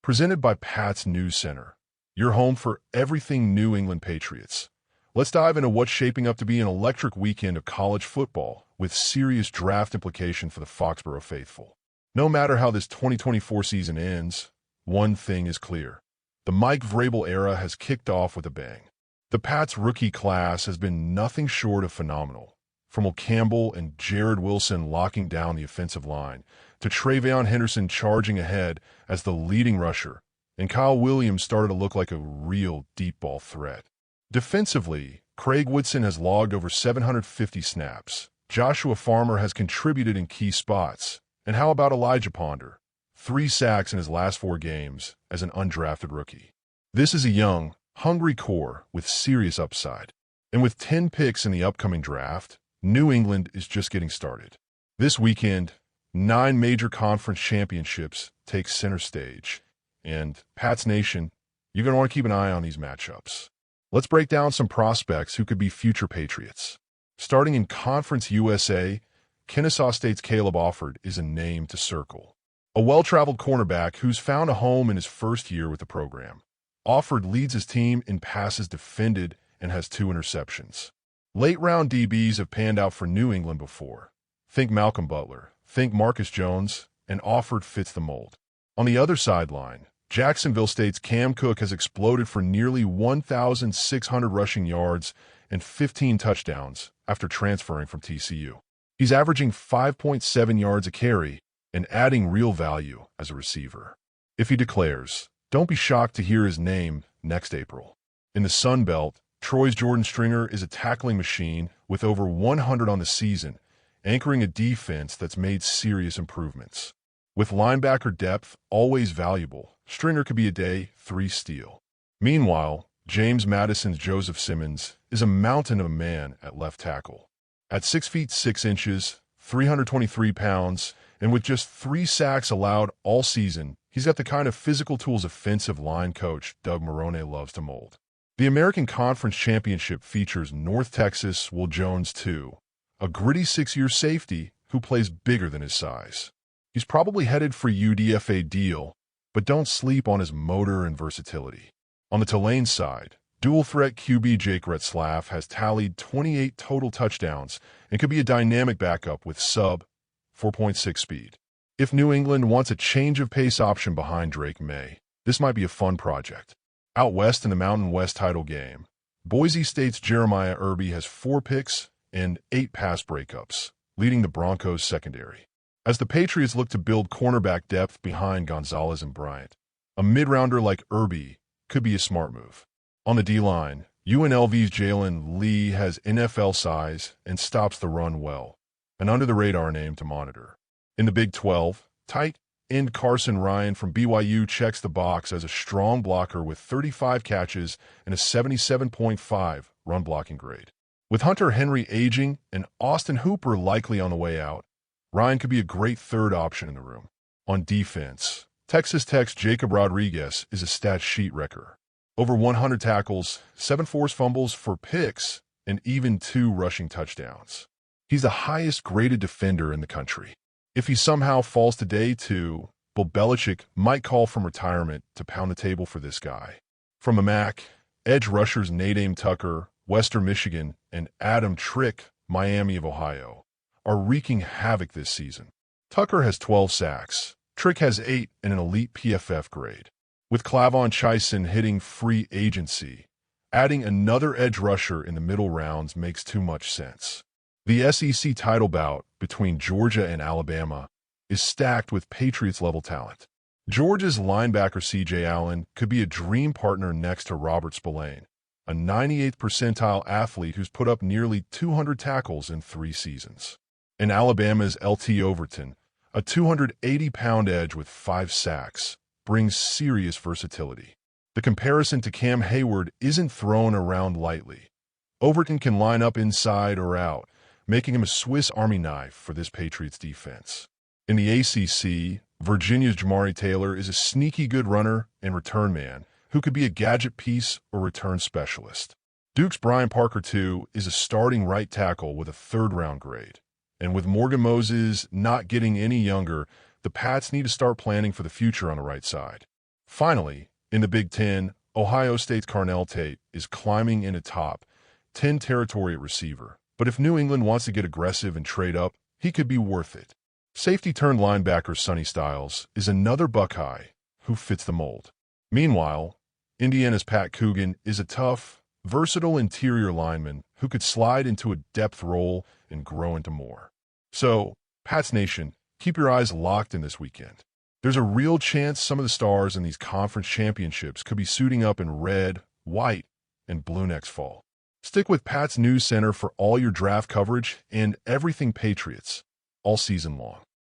Presented by Pat's News Center, your home for everything New England Patriots. Let's dive into what's shaping up to be an electric weekend of college football with serious draft implication for the Foxborough faithful. No matter how this 2024 season ends, one thing is clear. The Mike Vrabel era has kicked off with a bang. The Pats rookie class has been nothing short of phenomenal. From Will Campbell and Jared Wilson locking down the offensive line, to Travion Henderson charging ahead as the leading rusher, and Kyle Williams started to look like a real deep ball threat. Defensively, Craig Woodson has logged over 750 snaps. Joshua Farmer has contributed in key spots. And how about Elijah Ponder? 3 sacks in his last 4 games as an undrafted rookie. This is a young, hungry core with serious upside. And with 10 picks in the upcoming draft, New England is just getting started. This weekend, 9 major conference championships take center stage. And Pats Nation, you're going to want to keep an eye on these matchups. Let's break down some prospects who could be future Patriots. Starting in Conference USA, Kennesaw State's Caleb Offord is a name to circle. A well-traveled cornerback who's found a home in his first year with the program. Offord leads his team in passes defended and has 2 interceptions. Late-round DBs have panned out for New England before. Think Malcolm Butler, think Marcus Jones, and Offord fits the mold. On the other sideline, Jacksonville State's Cam Cook has exploded for nearly 1,600 rushing yards and 15 touchdowns after transferring from TCU. He's averaging 5.7 yards a carry and adding real value as a receiver. If he declares, don't be shocked to hear his name next April. In the Sun Belt, Troy's Jordan Stringer is a tackling machine with over 100 on the season, anchoring a defense that's made serious improvements. With linebacker depth always valuable, Stringer could be a day 3 steal. Meanwhile, James Madison's Joseph Simmons is a mountain of a man at left tackle. At 6 feet 6 inches, 323 pounds, and with just 3 sacks allowed all season, he's got the kind of physical tools offensive line coach Doug Marrone loves to mold. The American Conference Championship features North Texas Will Jones II, a gritty 6-year safety who plays bigger than his size. He's probably headed for UDFA deal, but don't sleep on his motor and versatility. On the Tulane side, dual-threat QB Jake Retzlaff has tallied 28 total touchdowns and could be a dynamic backup with sub 4.6 speed. If New England wants a change of pace option behind Drake May, this might be a fun project. Out west in the Mountain West title game, Boise State's Jeremiah Irby has 4 picks and 8 pass breakups, leading the Broncos secondary. As the Patriots look to build cornerback depth behind Gonzalez and Bryant, a mid-rounder like Irby could be a smart move. On the D-line, UNLV's Jalen Lee has NFL size and stops the run well, an under-the-radar name to monitor. In the Big 12, tight end Carson Ryan from BYU checks the box as a strong blocker with 35 catches and a 77.5 run-blocking grade. With Hunter Henry aging and Austin Hooper likely on the way out, Ryan could be a great third option in the room. On defense, Texas Tech's Jacob Rodriguez is a stat sheet wrecker. Over 100 tackles, 7 forced fumbles for picks, and even 2 rushing touchdowns. He's the highest-graded defender in the country. If he somehow falls to day 2, Bill Belichick might call from retirement to pound the table for this guy. From the MAC, edge rushers Nadine Tucker, Western Michigan, and Adam Trick, Miami of Ohio, are wreaking havoc this season. Tucker has 12 sacks. Trick has 8 and an elite PFF grade. With Clavon Chaisson hitting free agency, adding another edge rusher in the middle rounds makes too much sense. The SEC title bout between Georgia and Alabama is stacked with Patriots-level talent. Georgia's linebacker C.J. Allen could be a dream partner next to Robert Spillane, a 98th percentile athlete who's put up nearly 200 tackles in 3 seasons. And Alabama's L.T. Overton, a 280-pound edge with 5 sacks, brings serious versatility. The comparison to Cam Hayward isn't thrown around lightly. Overton can line up inside or out, making him a Swiss Army knife for this Patriots defense. In the ACC, Virginia's Jamari Taylor is a sneaky good runner and return man who could be a gadget piece or return specialist. Duke's Brian Parker, too, is a starting right tackle with a 3rd-round grade. And with Morgan Moses not getting any younger, the Pats need to start planning for the future on the right side. Finally, in the Big Ten, Ohio State's Carnell Tate is climbing in a top 10 territory at receiver. But if New England wants to get aggressive and trade up, he could be worth it. Safety-turned-linebacker Sonny Styles is another Buckeye who fits the mold. Meanwhile, Indiana's Pat Coogan is a tough, versatile interior lineman who could slide into a depth role and grow into more. So, Pats Nation, keep your eyes locked in this weekend. There's a real chance some of the stars in these conference championships could be suiting up in red, white, and blue next fall. Stick with Pat's News Center for all your draft coverage and everything Patriots all season long.